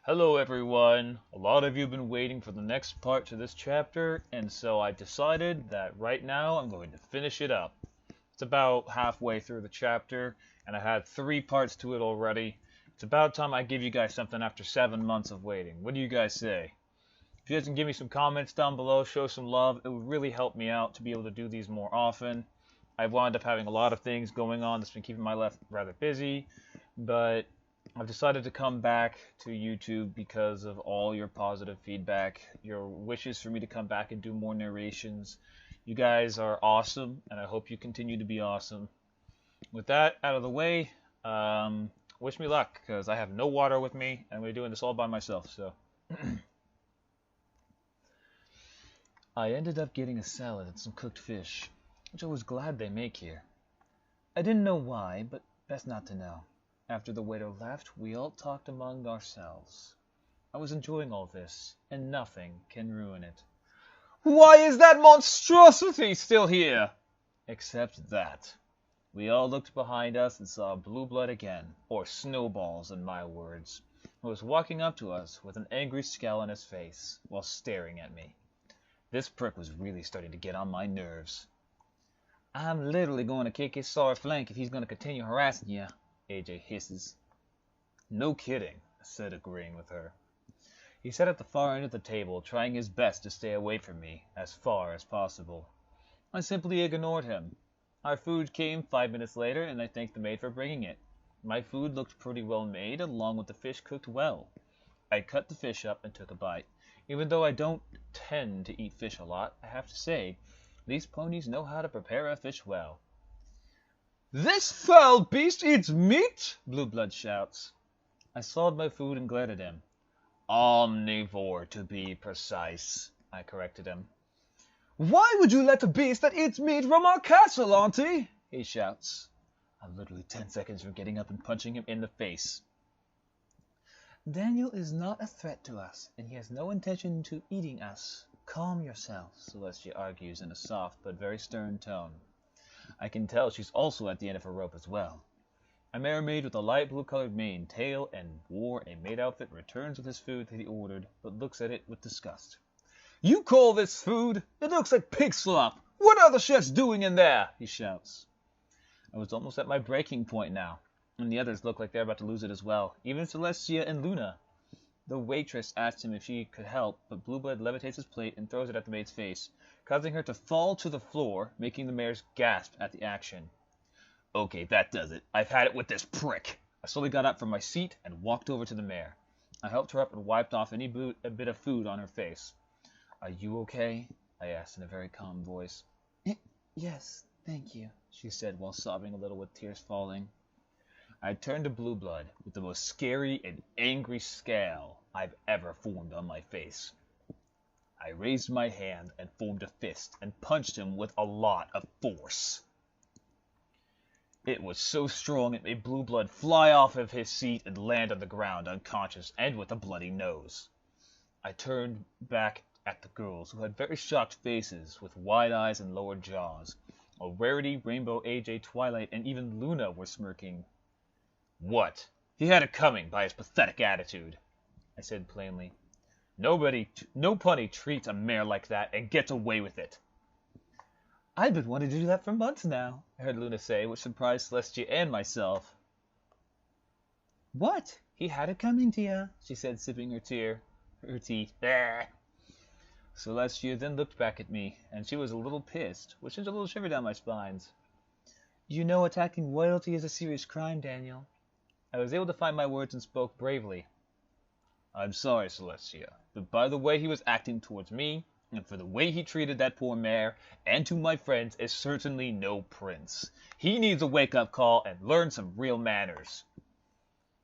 Hello everyone! A lot of you have been waiting for the next part to this chapter, and so I decided that right now I'm going to finish it up. It's about halfway through the chapter, and I had 3 parts to it already. It's about time I give you guys something after 7 months of waiting. What do you guys say? If you guys can give me some comments down below, show some love, it would really help me out to be able to do these more often. I've wound up having a lot of things going on that's been keeping my life rather busy, but I've decided to come back to YouTube because of all your positive feedback, your wishes for me to come back and do more narrations. You guys are awesome, and I hope you continue to be awesome. With that out of the way, wish me luck, because I have no water with me, and we're doing this all by myself, so. I ended up getting a salad and some cooked fish, which I was glad they make here. I didn't know why, but best not to know. After the waiter left, we all talked among ourselves. I was enjoying all this, and nothing can ruin it. Why is that monstrosity still here? Except that. We all looked behind us and saw Blueblood again, or Snowballs in my words, who was walking up to us with an angry scowl on his face, while staring at me. This prick was really starting to get on my nerves. I'm literally going to kick his sore flank if he's going to continue harassing you. AJ hisses. No kidding, I said, agreeing with her. He sat at the far end of the table, trying his best to stay away from me as far as possible. I simply ignored him. Our food came 5 minutes later, and I thanked the maid for bringing it. My food looked pretty well made, along with the fish cooked well. I cut the fish up and took a bite. Even though I don't tend to eat fish a lot, I have to say, these ponies know how to prepare a fish well. This foul beast eats meat? Blueblood shouts. I swallowed my food and glared at him. Omnivore, to be precise, I corrected him. Why would you let a beast that eats meat roam our castle, Auntie? He shouts. I'm literally 10 seconds from getting up and punching him in the face. Daniel is not a threat to us, and he has no intention to eating us. Calm yourself, Celestia argues in a soft but very stern tone. I can tell she's also at the end of her rope as well. A mermaid with a light blue-colored mane, tail, and wore a maid outfit returns with his food that he ordered, but looks at it with disgust. You call this food? It looks like pig slop! What are the chefs doing in there? He shouts. I was almost at my breaking point now, and the others look like they're about to lose it as well, even Celestia and Luna. The waitress asked him if she could help, but Blueblood levitates his plate and throws it at the maid's face, causing her to fall to the floor, making the mares gasp at the action. Okay, that does it. I've had it with this prick. I slowly got up from my seat and walked over to the mare. I helped her up and wiped off a bit of food on her face. Are you okay? I asked in a very calm voice. Yes, thank you, she said while sobbing a little with tears falling. I turned to Blueblood with the most scary and angry scowl I've ever formed on my face. I raised my hand and formed a fist and punched him with a lot of force. It was so strong it made Blueblood fly off of his seat and land on the ground unconscious and with a bloody nose. I turned back at the girls, who had very shocked faces with wide eyes and lowered jaws. A Rarity, Rainbow, AJ, Twilight, and even Luna were smirking. What? He had it coming by his pathetic attitude, I said plainly. No pony treats a mare like that and gets away with it. I've been wanting to do that for months now, I heard Luna say, which surprised Celestia and myself. What? He had it coming to you, she said, sipping her tea. Celestia then looked back at me, and she was a little pissed, which sent a little shiver down my spines. You know attacking royalty is a serious crime, Daniel. I was able to find my words and spoke bravely. I'm sorry, Celestia, but by the way he was acting towards me, and for the way he treated that poor mare, and to my friends, is certainly no prince. He needs a wake-up call and learn some real manners.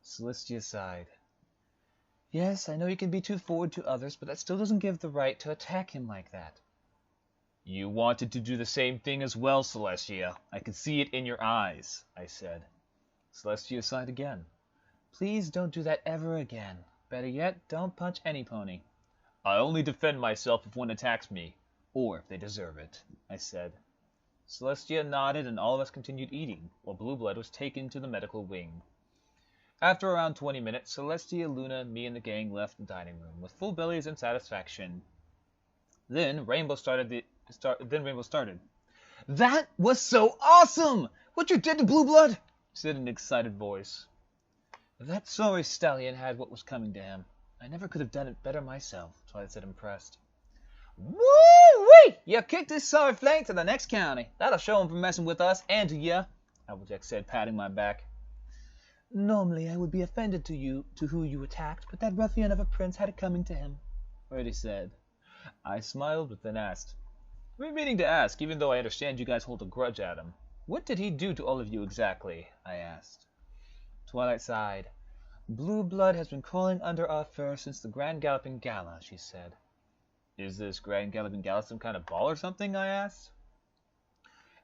Celestia sighed. Yes, I know you can be too forward to others, but that still doesn't give the right to attack him like that. You wanted to do the same thing as well, Celestia. I could see it in your eyes, I said. Celestia sighed again. Please don't do that ever again. Better yet, don't punch any pony. I only defend myself if one attacks me, or if they deserve it, I said. Celestia nodded and all of us continued eating, while Blueblood was taken to the medical wing. After around 20 minutes, Celestia, Luna, me, and the gang left the dining room with full bellies and satisfaction. Then Rainbow started. That was so awesome! What you did to Blueblood? Said in an excited voice. That sorry stallion had what was coming to him. I never could have done it better myself, Twilight said, impressed. Woo-wee! You kicked this sorry flank to the next county. That'll show him for messing with us and to ya, Applejack said, patting my back. Normally I would be offended to who you attacked, but that ruffian of a prince had it coming to him, Reddy said. I smiled, but then asked. I've been meaning to ask, even though I understand you guys hold a grudge at him. What did he do to all of you exactly? I asked. Twilight sighed. Blueblood has been crawling under our fur since the Grand Galloping Gala, she said. Is this Grand Galloping Gala some kind of ball or something? I asked.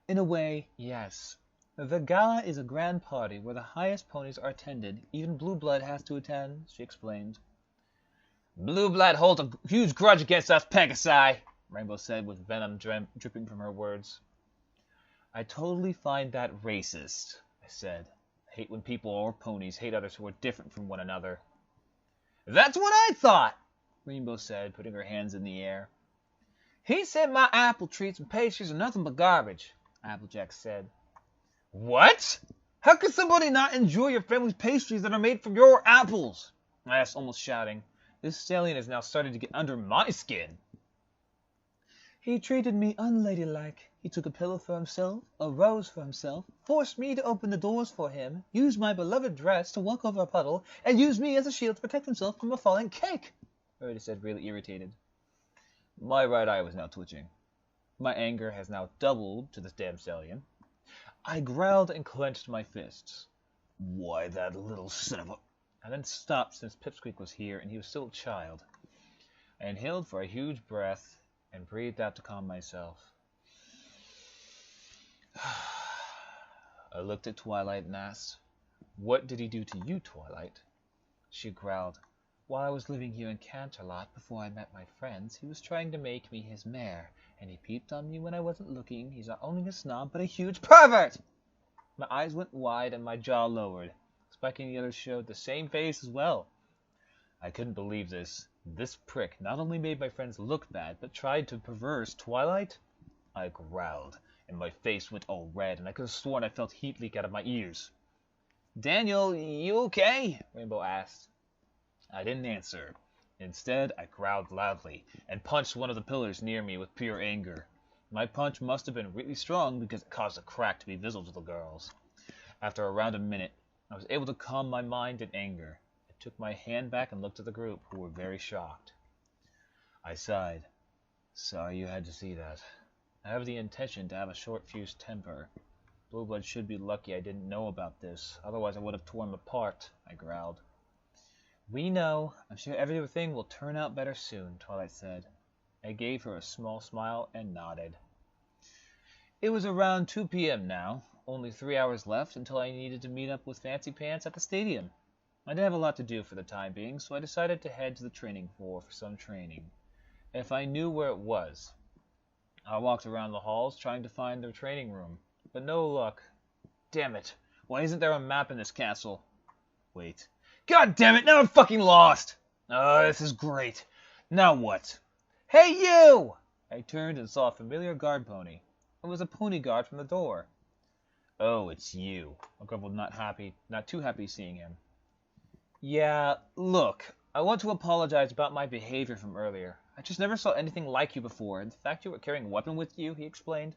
In a way, yes. The gala is a grand party where the highest ponies are attended. Even Blueblood has to attend, she explained. Blueblood holds a huge grudge against us Pegasi, Rainbow said with venom dripping from her words. I totally find that racist, I said. I hate when people or ponies hate others who are different from one another. That's what I thought, Rainbow said, putting her hands in the air. He said my apple treats and pastries are nothing but garbage, Applejack said. What? How could somebody not enjoy your family's pastries that are made from your apples? I asked, almost shouting. This stallion is now starting to get under my skin. He treated me unladylike. He took a pillow for himself, a rose for himself, forced me to open the doors for him, used my beloved dress to walk over a puddle, and used me as a shield to protect himself from a falling cake, Verity said, really irritated. My right eye was now twitching. My anger has now doubled to this damn stallion. I growled and clenched my fists. Why, that little son of a... I then stopped since Pipsqueak was here and he was still a child. I inhaled for a huge breath and breathed out to calm myself. I looked at Twilight and asked, What did he do to you, Twilight? She growled, While I was living here in Canterlot before I met my friends, he was trying to make me his mare. And he peeped on me when I wasn't looking. He's not only a snob, but a huge pervert! My eyes went wide and my jaw lowered. Spike and the others showed the same face as well. I couldn't believe this. This prick not only made my friends look bad, but tried to perverse Twilight. I growled, and my face went all red, and I could have sworn I felt heat leak out of my ears. Daniel, you okay? Rainbow asked. I didn't answer. Instead, I growled loudly and punched one of the pillars near me with pure anger. My punch must have been really strong because it caused a crack to be visible to the girls. After around a minute, I was able to calm my mind and anger. I took my hand back and looked at the group, who were very shocked. I sighed. Sorry you had to see that. I have the intention to have a short-fused temper. Blueblood should be lucky I didn't know about this, otherwise I would have torn him apart, I growled. We know. I'm sure everything will turn out better soon, Twilight said. I gave her a small smile and nodded. It was around 2 p.m. now, only 3 hours left until I needed to meet up with Fancy Pants at the stadium. I didn't have a lot to do for the time being, so I decided to head to the training floor for some training. If I knew where it was. I walked around the halls trying to find their training room, but no luck. Damn it, why isn't there a map in this castle? Wait. God damn it, now I'm fucking lost! Oh, this is great. Now what? Hey, you! I turned and saw a familiar guard pony. It was a pony guard from the door. Oh, it's you. I grumbled, not too happy seeing him. Yeah, look, I want to apologize about my behavior from earlier. I just never saw anything like you before, and the fact you were carrying a weapon with you, he explained.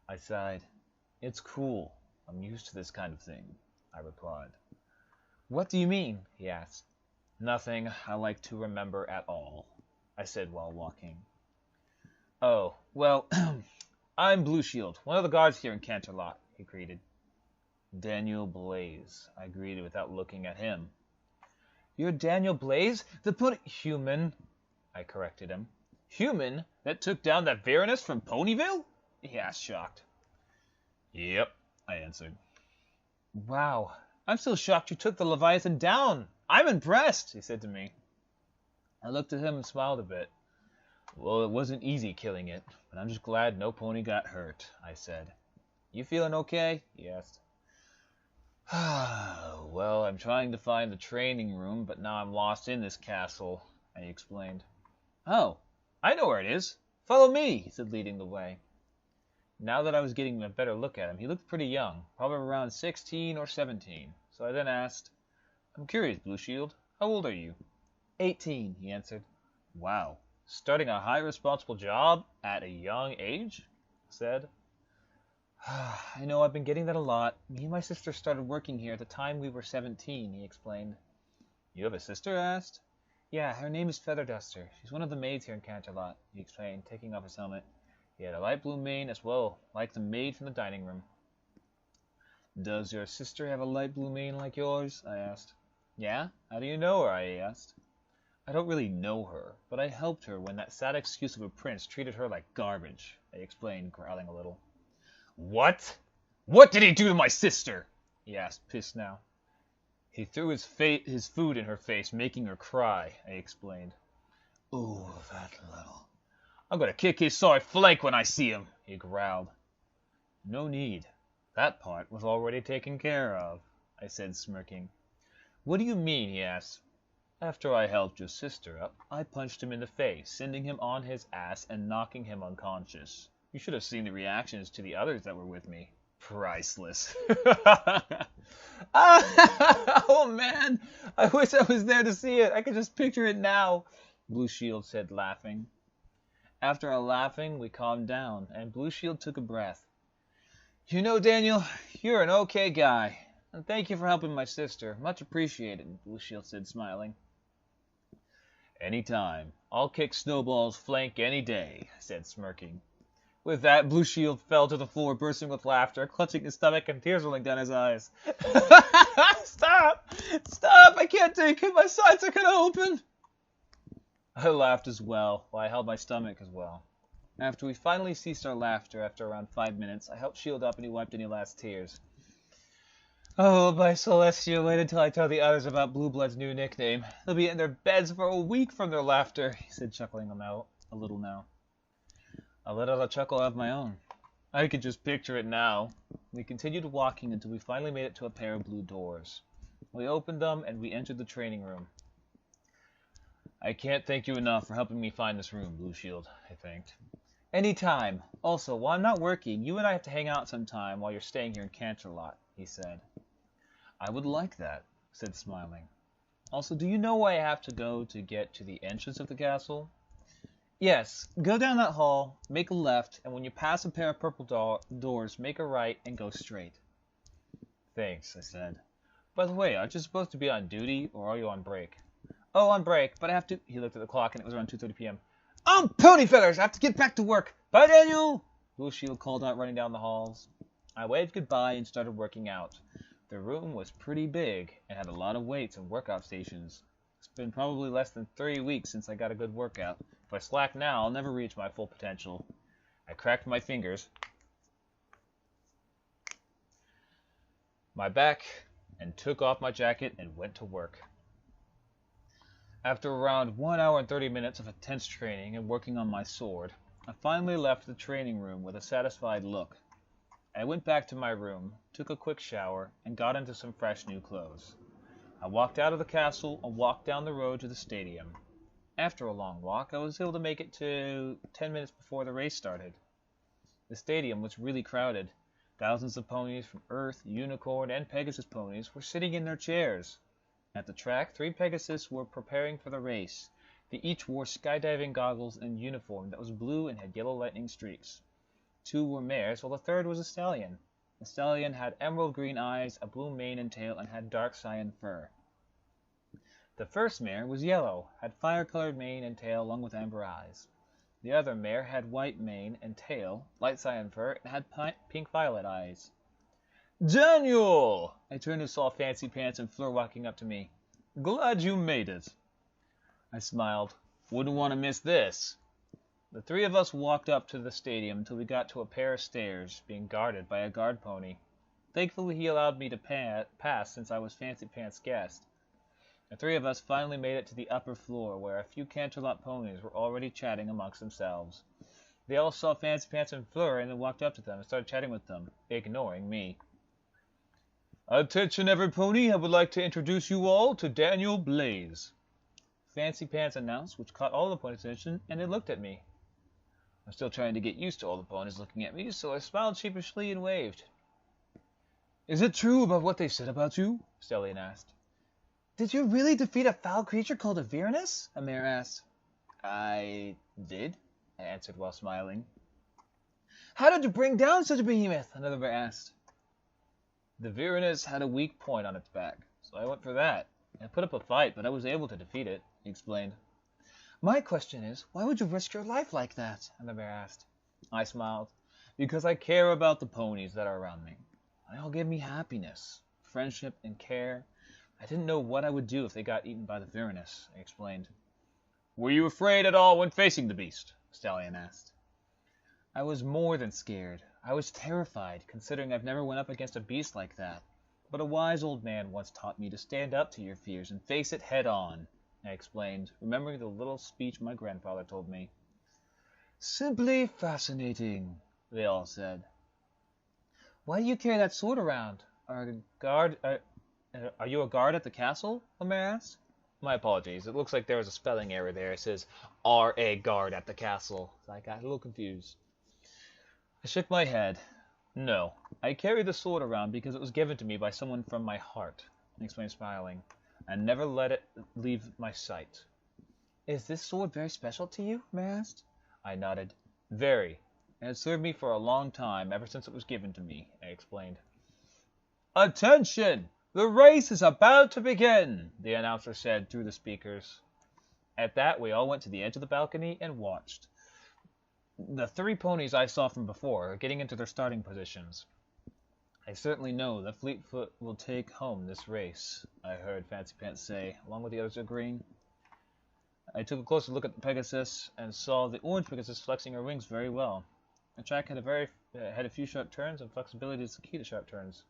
I sighed. It's cool. I'm used to this kind of thing, I replied. What do you mean? He asked. Nothing I like to remember at all, I said while walking. Oh, well, I'm Blue Shield, one of the guards here in Canterlot, he greeted. Daniel Blaze, I greeted without looking at him. You're Daniel Blaze? The human, I corrected him. Human? That took down that Varanus from Ponyville? He asked, shocked. Yep, I answered. Wow. I'm still shocked you took the Leviathan down. I'm impressed, he said to me. I looked at him and smiled a bit. Well, it wasn't easy killing it, but I'm just glad no pony got hurt, I said. You feeling okay? He asked. Well, I'm trying to find the training room, but now I'm lost in this castle, I explained. Oh, I know where it is. Follow me, he said, leading the way. Now that I was getting a better look at him, he looked pretty young, probably around 16 or 17. So I then asked, I'm curious, Blue Shield, how old are you? 18, he answered. Wow, starting a high responsible job at a young age? I said. I know, I've been getting that a lot. Me and my sister started working here at the time we were 17, he explained. You have a sister? I asked. Yeah, her name is Featherduster. She's one of the maids here in Canterlot, he explained, taking off his helmet. He had a light blue mane as well, like the maid from the dining room. Does your sister have a light blue mane like yours? I asked. Yeah? How do you know her? I asked. I don't really know her, but I helped her when that sad excuse of a prince treated her like garbage, I explained, growling a little. What? What did he do to my sister? He asked, pissed now. He threw his food in her face, making her cry, I explained. Ooh, that little. I'm going to kick his sorry flank when I see him, he growled. No need. That part was already taken care of, I said, smirking. What do you mean, he asked. After I helped your sister up, I punched him in the face, sending him on his ass and knocking him unconscious. You should have seen the reactions to the others that were with me. Priceless. Oh, man. I wish I was there to see it. I could just picture it now, Blue Shield said, laughing. After our laughing, we calmed down, and Blue Shield took a breath. You know, Daniel, you're an okay guy. And thank you for helping my sister. Much appreciated, Blue Shield said, smiling. Anytime. I'll kick Snowball's flank any day, I said, smirking. With that, Blue Shield fell to the floor, bursting with laughter, clutching his stomach and tears rolling down his eyes. Stop! Stop! I can't take it! My sides are gonna open! I laughed as well, while I held my stomach as well. After we finally ceased our laughter, after around 5 minutes, I helped Shield up and he wiped any last tears. Oh, my Celestia, wait until I tell the others about Blueblood's new nickname. They'll be in their beds for a week from their laughter, he said, chuckling a little now. I let out a chuckle of my own. I could just picture it now. We continued walking until we finally made it to a pair of blue doors. We opened them and we entered the training room. I can't thank you enough for helping me find this room, Blue Shield, I thanked. Anytime. Also, while I'm not working, you and I have to hang out sometime while you're staying here in Canterlot, he said. I would like that, said, smiling. Also, do you know where I have to go to get to the entrance of the castle? Yes, go down that hall, make a left, and when you pass a pair of purple doors, make a right and go straight. Thanks, I said. By the way, aren't you supposed to be on duty, or are you on break? Oh, on break, but I have to... He looked at the clock, and it was around 2:30 p.m. Oh, pony feathers! I have to get back to work! Bye, Daniel! Blue Shield called out, running down the halls. I waved goodbye and started working out. The room was pretty big, and had a lot of weights and workout stations. It's been probably less than 3 weeks since I got a good workout. If I slack now, I'll never reach my full potential. I cracked my fingers, my back, and took off my jacket and went to work. After around 1 hour and 30 minutes of intense training and working on my sword, I finally left the training room with a satisfied look. I went back to my room, took a quick shower, and got into some fresh new clothes. I walked out of the castle and walked down the road to the stadium. After a long walk, I was able to make it to 10 minutes before the race started. The stadium was really crowded. Thousands of ponies from Earth, Unicorn, and Pegasus ponies were sitting in their chairs. At the track, 3 Pegasus were preparing for the race. They each wore skydiving goggles and uniform that was blue and had yellow lightning streaks. 2 were mares, while the third was a stallion. The stallion had emerald green eyes, a blue mane and tail, and had dark cyan fur. The first mare was yellow, had fire-colored mane and tail along with amber eyes. The other mare had white mane and tail, light cyan fur, and had pink-violet eyes. Daniel! I turned and saw Fancy Pants and Fleur walking up to me. Glad you made it. I smiled. Wouldn't want to miss this. The 3 of us walked up to the stadium until we got to a pair of stairs, being guarded by a guard pony. Thankfully, he allowed me to pass since I was Fancy Pants' guest. The 3 of us finally made it to the upper floor, where a few Canterlot ponies were already chatting amongst themselves. They all saw Fancy Pants and Fleur and then walked up to them and started chatting with them, ignoring me. Attention every pony, I would like to introduce you all to Daniel Blaze, Fancy Pants announced, which caught all the ponies' attention, and they looked at me. I'm still trying to get used to all the ponies looking at me, so I smiled sheepishly and waved. Is it true about what they said about you? Stellian asked. Did you really defeat a foul creature called a Virenus? A mare asked. I did, I answered while smiling. How did you bring down such a behemoth? Another mare asked. The Virenus had a weak point on its back, so I went for that. I put up a fight, but I was able to defeat it, he explained. My question is, why would you risk your life like that? And the bear asked. I smiled. Because I care about the ponies that are around me. They all give me happiness, friendship, and care. I didn't know what I would do if they got eaten by the Virenus, I explained. Were you afraid at all when facing the beast? Stellian asked. I was more than scared. I was terrified, considering I've never went up against a beast like that. But a wise old man once taught me to stand up to your fears and face it head on, I explained, remembering the little speech my grandfather told me. Simply fascinating, they all said. Why do you carry that sword around? Are you a guard at the castle? A mare asked. My apologies. It looks like there was a spelling error there. It says, are a guard at the castle. I got a little confused. I shook my head. No, I carry the sword around because it was given to me by someone from my heart, I explained, smiling, and never let it leave my sight. Is this sword very special to you? Mare asked. I nodded. Very. It has served me for a long time, ever since it was given to me, I explained. Attention! The race is about to begin, the announcer said through the speakers. At that, we all went to the edge of the balcony and watched. The 3 ponies I saw from before are getting into their starting positions. I certainly know that Fleetfoot will take home this race, I heard Fancy Pants say, along with the others agreeing. I took a closer look at the Pegasus and saw the orange Pegasus flexing her wings very well. The track had a few sharp turns, and flexibility is the key to sharp turns.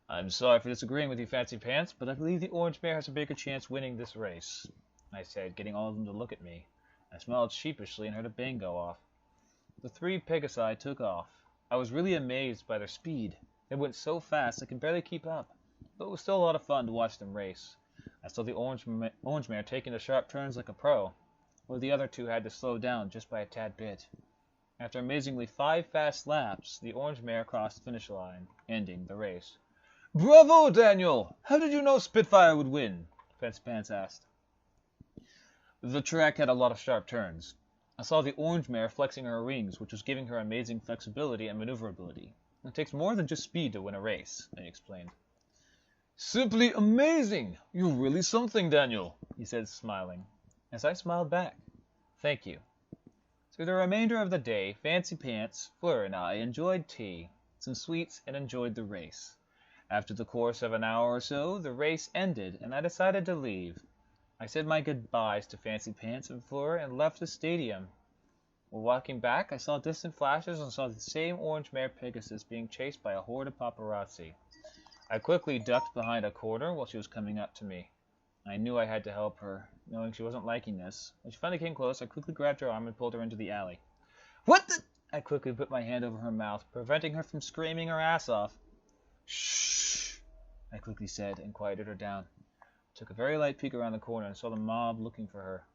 I'm sorry for disagreeing with you, Fancy Pants, but I believe the orange mare has a bigger chance winning this race, I said, getting all of them to look at me. I smiled sheepishly and heard a bang go off. The 3 Pegasi took off. I was really amazed by their speed. They went so fast I could barely keep up, but it was still a lot of fun to watch them race. I saw the orange mare taking the sharp turns like a pro, while the other 2 had to slow down just by a tad bit. After amazingly 5 fast laps, the orange mare crossed the finish line, ending the race. Bravo, Daniel! How did you know Spitfire would win? Fancy Pants asked. The track had a lot of sharp turns. I saw the orange mare flexing her wings, which was giving her amazing flexibility and maneuverability. It takes more than just speed to win a race, I explained. Simply amazing! You're really something, Daniel, he said, smiling. As I smiled back. Thank you. Through the remainder of the day, Fancy Pants, Fleur, and I enjoyed tea, some sweets, and enjoyed the race. After the course of an hour or so, the race ended, and I decided to leave. I said my goodbyes to Fancy Pants and Fleur and left the stadium. While walking back, I saw distant flashes and saw the same orange mare Pegasus being chased by a horde of paparazzi. I quickly ducked behind a corner while she was coming up to me. I knew I had to help her, knowing she wasn't liking this. When she finally came close, I quickly grabbed her arm and pulled her into the alley. What the? I quickly put my hand over her mouth, preventing her from screaming her ass off. Shh, I quickly said and quieted her down. Took a very light peek around the corner and saw the mob looking for her.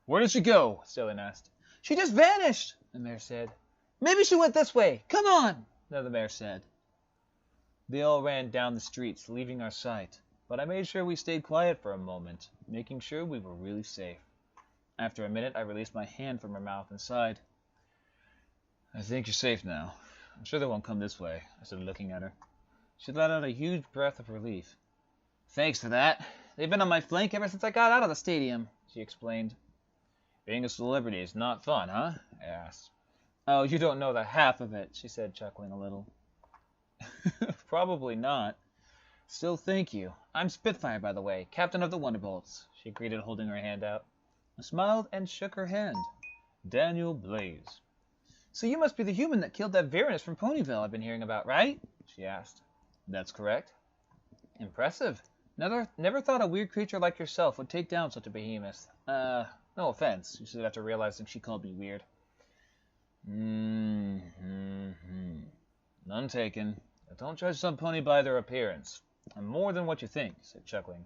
Where did she go? Stellian asked. She just vanished, the mare said. Maybe she went this way. Come on, another mare said. They all ran down the streets, leaving our sight, but I made sure we stayed quiet for a moment, making sure we were really safe. After a minute, I released my hand from her mouth and sighed. I think you're safe now. I'm sure they won't come this way, I said, looking at her. She let out a huge breath of relief. Thanks for that. They've been on my flank ever since I got out of the stadium, she explained. Being a celebrity is not fun, huh? I asked. Oh, you don't know the half of it, she said, chuckling a little. Probably not. Still, thank you. I'm Spitfire, by the way, captain of the Wonderbolts, she greeted, holding her hand out. I smiled and shook her hand. Daniel Blaze. So you must be the human that killed that Virenus from Ponyville I've been hearing about, right? She asked. That's correct. Impressive. Never thought a weird creature like yourself would take down such a behemoth. No offense, she said after realizing she called me weird. None taken, Don't judge some pony by their appearance. I'm more than what you think, he said, chuckling.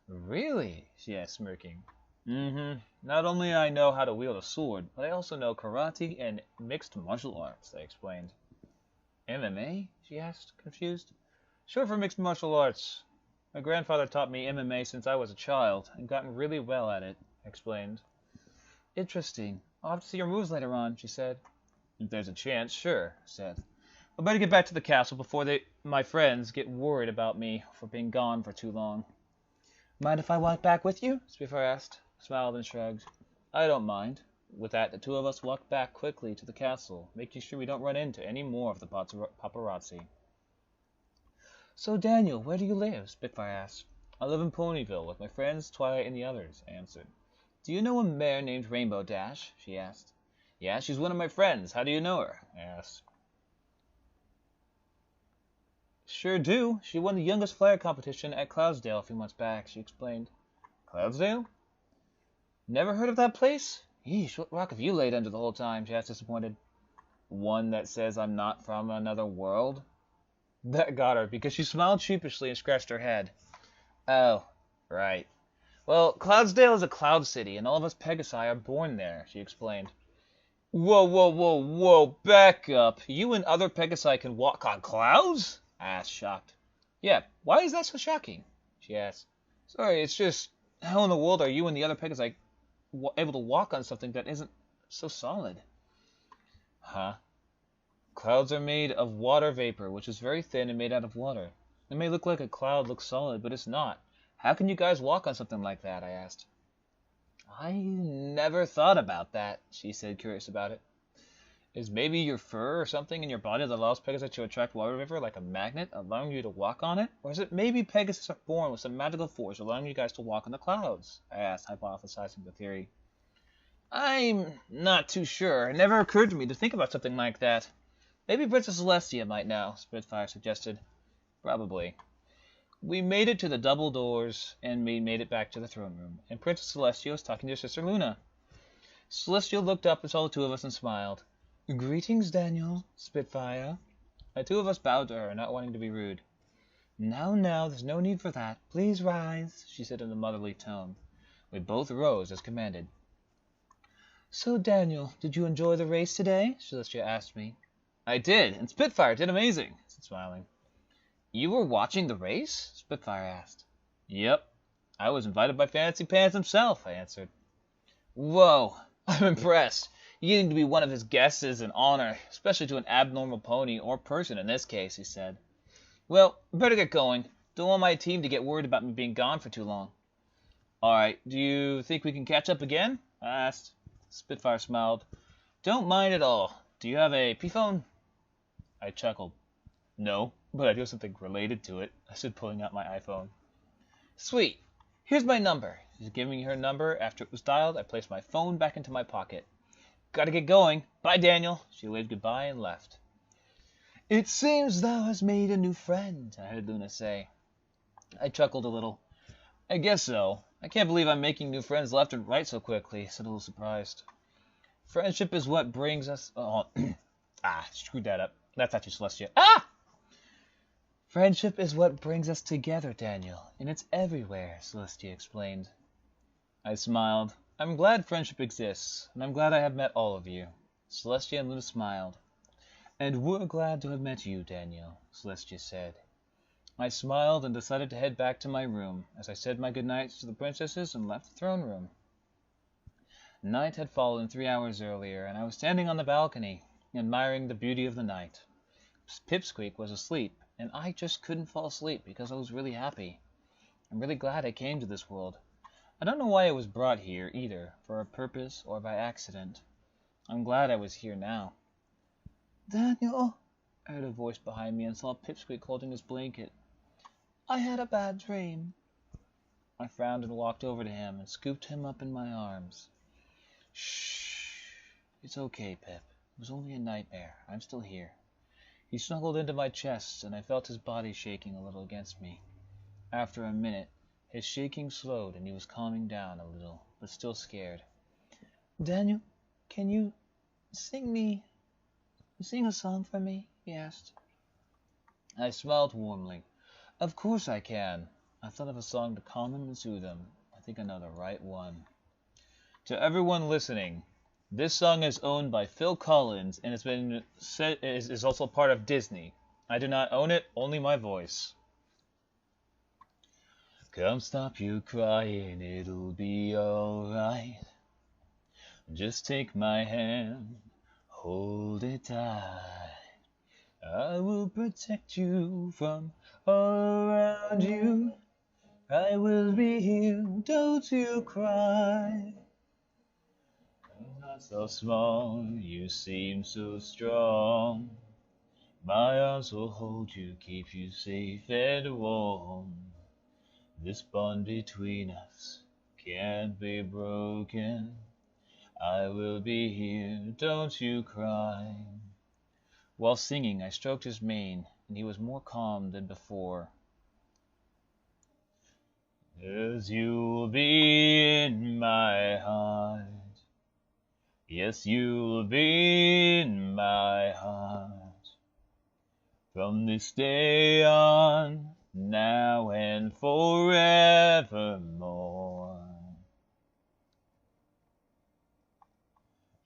Really? She asked, smirking. Mm-hmm. Not only I know how to wield a sword, but I also know karate and mixed martial arts, I explained. MMA? She asked, confused. Short for mixed martial arts. My grandfather taught me MMA since I was a child, and gotten really well at it, I explained. Interesting. I'll have to see your moves later on, she said. If there's a chance, sure, I said. I better get back to the castle before my friends get worried about me for being gone for too long. Mind if I walk back with you? Spitfire asked, smiled and shrugged. I don't mind. With that, the two of us walked back quickly to the castle, making sure we don't run into any more of the paparazzi. So, Daniel, where do you live? Spitfire asked. I live in Ponyville with my friends, Twilight and the others, I answered. Do you know a mare named Rainbow Dash? She asked. Yeah, she's one of my friends. How do you know her? I asked. Sure do. She won the youngest flyer competition at Cloudsdale a few months back, she explained. Cloudsdale? Never heard of that place? Yeesh, what rock have you laid under the whole time? She asked, disappointed. One that says I'm not from another world? That got her, because she smiled sheepishly and scratched her head. Oh, right. Well, Cloudsdale is a cloud city, and all of us Pegasi are born there, she explained. Whoa, back up. You and other Pegasi can walk on clouds? I asked, shocked. Yeah, why is that so shocking? She asked. Sorry, it's just, how in the world are you and the other Pegasi able to walk on something that isn't so solid? Huh? Clouds are made of water vapor, which is very thin and made out of water. It may look like a cloud looks solid, but it's not. How can you guys walk on something like that? I asked. I never thought about that, she said, curious about it. Is maybe your fur or something in your body that allows Pegasus to attract water vapor like a magnet, allowing you to walk on it? Or is it maybe Pegasus are born with some magical force allowing you guys to walk on the clouds? I asked, hypothesizing the theory. I'm not too sure. It never occurred to me to think about something like that. Maybe Princess Celestia might know, Spitfire suggested. Probably. We made it to the double doors, and we made it back to the throne room, and Princess Celestia was talking to her sister Luna. Celestia looked up and saw the two of us and smiled. Greetings, Daniel, Spitfire. The two of us bowed to her, not wanting to be rude. Now, there's no need for that. Please rise, she said in a motherly tone. We both rose as commanded. So, Daniel, did you enjoy the race today? Celestia asked me. I did, and Spitfire did amazing, I said, smiling. You were watching the race? Spitfire asked. Yep. I was invited by Fancy Pants himself, I answered. Whoa, I'm impressed. Getting to be one of his guests is an honor, especially to an abnormal pony, or person in this case, he said. Well, better get going. Don't want my team to get worried about me being gone for too long. Alright, do you think we can catch up again? I asked. Spitfire smiled. Don't mind at all. Do you have a P-phone? I chuckled. No, but I do have something related to it, I said, pulling out my iPhone. Sweet. Here's my number. She's giving me her number. After it was dialed, I placed my phone back into my pocket. Gotta get going. Bye, Daniel. She waved goodbye and left. It seems thou hast made a new friend, I heard Luna say. I chuckled a little. I guess so. I can't believe I'm making new friends left and right so quickly, I said, a little surprised. Friendship is what brings us... Oh, screwed that up. That's actually Celestia. Friendship is what brings us together, Daniel, and it's everywhere, Celestia explained. I smiled. I'm glad friendship exists, and I'm glad I have met all of you. Celestia and Luna smiled. And we're glad to have met you, Daniel, Celestia said. I smiled and decided to head back to my room, as I said my goodnights to the princesses and left the throne room. Night had fallen 3 hours earlier, and I was standing on the balcony, admiring the beauty of the night. Pipsqueak was asleep, and I just couldn't fall asleep because I was really happy. I'm really glad I came to this world. I don't know why I was brought here, either, for a purpose or by accident. I'm glad I was here now. Daniel, I heard a voice behind me and saw Pipsqueak holding his blanket. I had a bad dream. I frowned and walked over to him and scooped him up in my arms. Shh. It's okay, Pip. It was only a nightmare. I'm still here. He snuggled into my chest, and I felt his body shaking a little against me. After a minute, his shaking slowed, and he was calming down a little, but still scared. Daniel, can you sing a song for me? He asked. I smiled warmly. Of course I can. I thought of a song to calm him and soothe him. I think I know the right one. To everyone listening, this song is owned by Phil Collins and is also part of Disney. I do not own it, only my voice. Come stop your crying, it'll be alright. Just take my hand, hold it tight. I will protect you from all around you. I will be here, don't you cry. I'm not so small, you seem so strong. My arms will hold you, keep you safe and warm. This bond between us can't be broken. I will be here, don't you cry. While singing, I stroked his mane, and he was more calm than before. 'Cause you'll be in my heart. Yes, you'll be in my heart. From this day on, now and forevermore.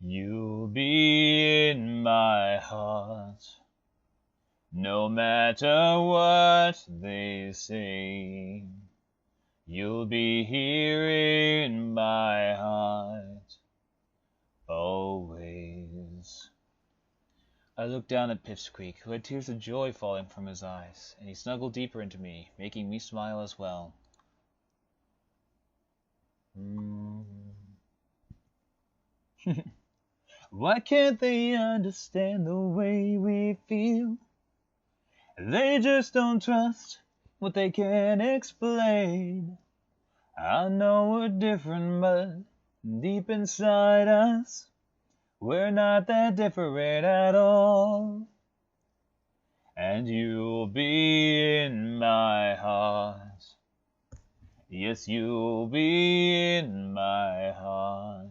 You'll be in my heart, no matter what they say. You'll be here in my heart, always. I looked down at Pipsqueak, who had tears of joy falling from his eyes, and he snuggled deeper into me, making me smile as well. Why can't they understand the way we feel? They just don't trust what they can't explain. I know we're different, but deep inside us, we're not that different at all. And you'll be in my heart. Yes, you'll be in my heart.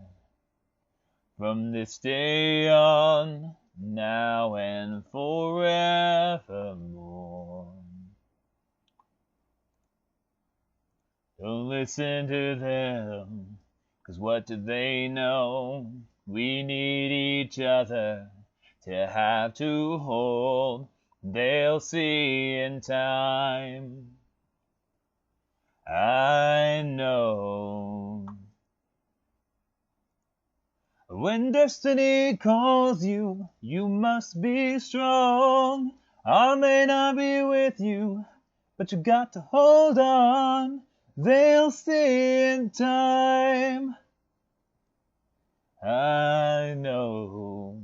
From this day on, now and forevermore. Don't listen to them, 'cause what do they know? We need each other to have to hold. They'll see in time. I know. When destiny calls you, you must be strong. I may not be with you, but you got to hold on. They'll see in time. I know.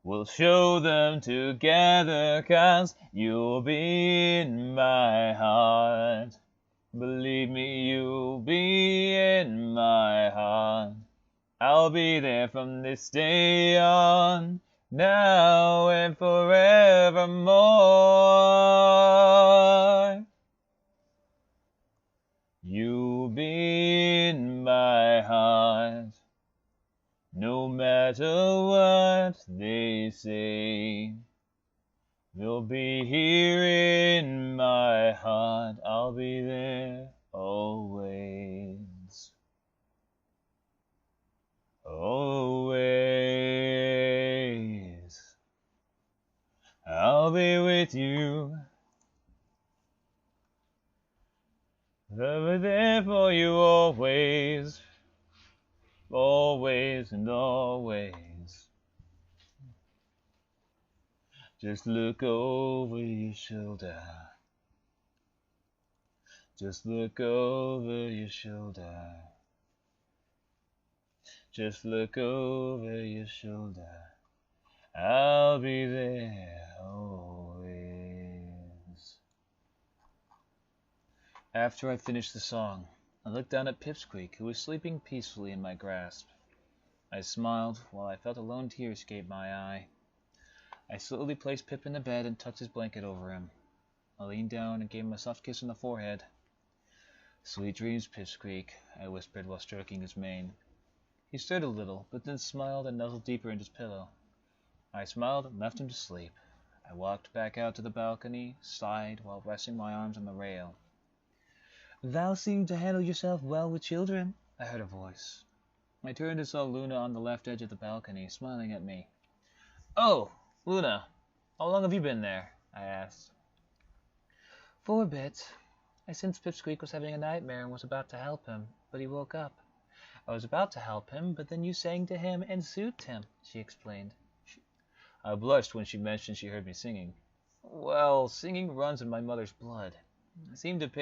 We'll show them together, 'cause you'll be in my heart. Believe me, you'll be in my heart. I'll be there from this day on, now and forevermore. You'll be in my heart, no matter what they say. You'll be here in my heart, I'll be there always. Always. I'll be with you. I'll be there for you always. Always and always. Just look over your shoulder. Just look over your shoulder. Just look over your shoulder. I'll be there always. After I finished the song, I looked down at Pipsqueak, who was sleeping peacefully in my grasp. I smiled while I felt a lone tear escape my eye. I slowly placed Pip in the bed and tucked his blanket over him. I leaned down and gave him a soft kiss on the forehead. "Sweet dreams, Pipsqueak," I whispered while stroking his mane. He stirred a little, but then smiled and nuzzled deeper into his pillow. I smiled and left him to sleep. I walked back out to the balcony, sighed while resting my arms on the rail. Thou seem to handle yourself well with children, I heard a voice. I turned and saw Luna on the left edge of the balcony, smiling at me. Oh, Luna, how long have you been there? I asked. For a bit. I sensed Pipsqueak was having a nightmare and was about to help him, but he woke up. I was about to help him, but then you sang to him and soothed him, she explained. I blushed when she mentioned she heard me singing. Well, singing runs in my mother's blood. I seem to have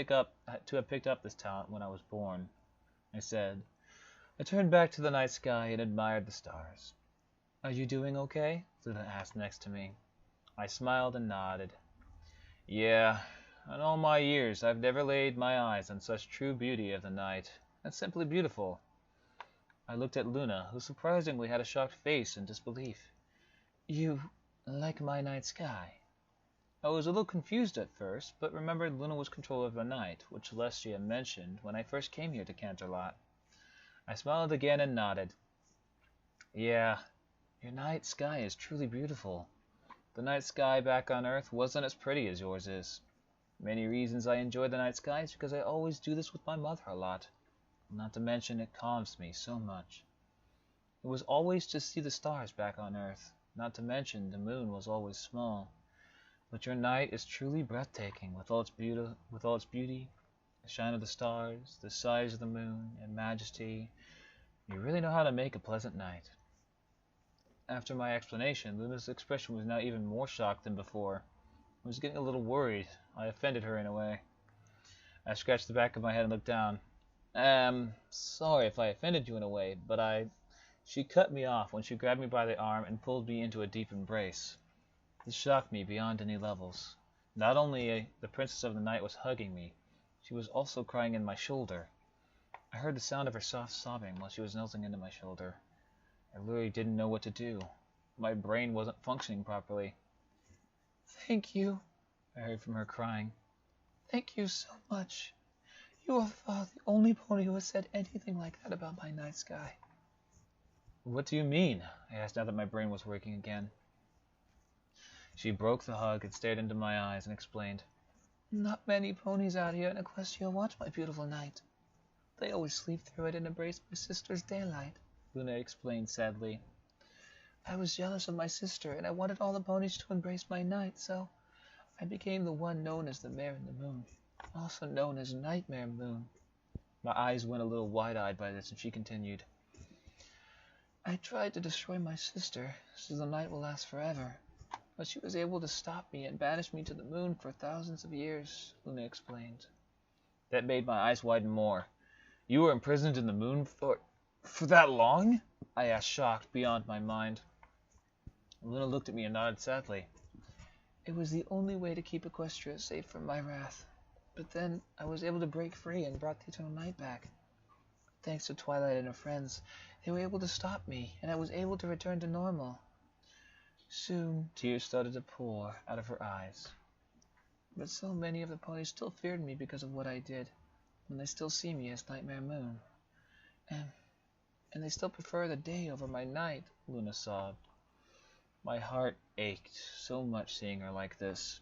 picked up this talent when I was born, I said. I turned back to the night sky and admired the stars. Are you doing okay? Luna asked next to me. I smiled and nodded. Yeah, in all my years I've never laid my eyes on such true beauty of the night. That's simply beautiful. I looked at Luna, who surprisingly had a shocked face in disbelief. You like my night sky? I was a little confused at first, but remembered Luna was controller of the night, which Celestia mentioned when I first came here to Canterlot. I smiled again and nodded. Yeah, your night sky is truly beautiful. The night sky back on Earth wasn't as pretty as yours is. Many reasons I enjoy the night sky is because I always do this with my mother a lot. Not to mention it calms me so much. It was always to see the stars back on Earth. Not to mention the moon was always small. But your night is truly breathtaking with all its beauty, the shine of the stars, the size of the moon, and majesty. You really know how to make a pleasant night. After my explanation, Luna's expression was now even more shocked than before. I was getting a little worried. I offended her in a way. I scratched the back of my head and looked down. Sorry if I offended you in a way, but She cut me off when she grabbed me by the arm and pulled me into a deep embrace. This shocked me beyond any levels. Not only the Princess of the Night was hugging me, she was also crying in my shoulder. I heard the sound of her soft sobbing while she was nuzzling into my shoulder. I literally didn't know what to do. My brain wasn't functioning properly. Thank you, I heard from her crying. Thank you so much. You are far the only pony who has said anything like that about my night sky. What do you mean? I asked now that my brain was working again. She broke the hug and stared into my eyes and explained. Not many ponies out here in Equestria watch my beautiful night. They always sleep through it and embrace my sister's daylight, Luna explained sadly. I was jealous of my sister, and I wanted all the ponies to embrace my night, so I became the one known as the Mare in the Moon, also known as Nightmare Moon. My eyes went a little wide-eyed by this, and she continued. I tried to destroy my sister, so the night will last forever. But she was able to stop me and banish me to the moon for thousands of years, Luna explained. That made my eyes widen more. You were imprisoned in the moon for that long? I asked, shocked beyond my mind. Luna looked at me and nodded sadly. It was the only way to keep Equestria safe from my wrath. But then I was able to break free and brought the eternal night back. Thanks to Twilight and her friends, they were able to stop me, and I was able to return to normal. Soon, tears started to pour out of her eyes. But so many of the ponies still feared me because of what I did, and they still see me as Nightmare Moon. And they still prefer the day over my night, Luna sobbed. My heart ached so much seeing her like this.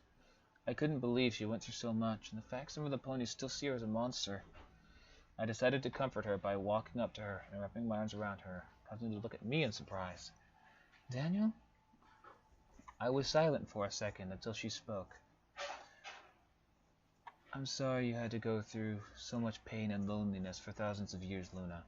I couldn't believe she went through so much, and the fact some of the ponies still see her as a monster. I decided to comfort her by walking up to her and wrapping my arms around her, causing her to look at me in surprise. Daniel? I was silent for a second until she spoke. I'm sorry you had to go through so much pain and loneliness for thousands of years, Luna.